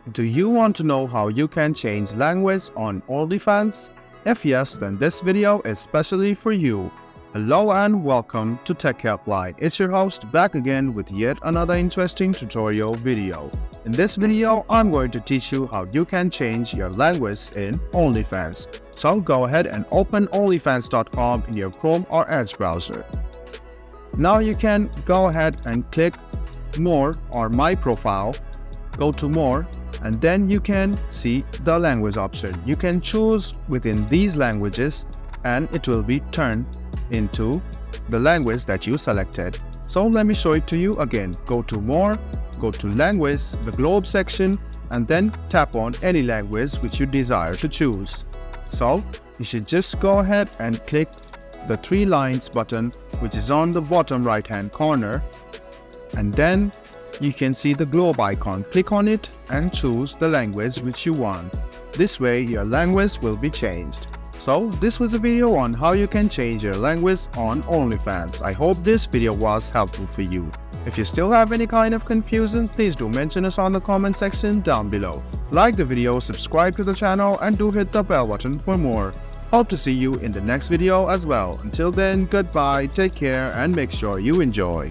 Do you want to know how you can change language on Onlyfans? If yes, then this video is specially for you. Hello and welcome to Tech Helpline. It's your host back again with yet another interesting tutorial video. In this video, I'm going to teach you how you can change your language in Onlyfans. So go ahead and open onlyfans.com in your Chrome or Edge browser. Now you can go ahead and click More or My Profile. Go to More and then you can see the language option. You can choose within these languages and it will be turned into the language that you selected. So let me show it to you again. Go to More, go to Language, the globe section, and then tap on any language which you desire to choose. So you should just go ahead and click the 3 lines button which is on the bottom right hand corner, and then you can see the globe icon. Click on it and choose the language which you want. This way your language will be changed. So this was a video on how you can change your language on Onlyfans. I hope this video was helpful for you. If you still have any kind of confusion, please do mention us on the comment section down below. Like the video, subscribe to the channel, and do hit the bell button for more. Hope to see you in the next video as well. Until then, goodbye, take care, and make sure you enjoy.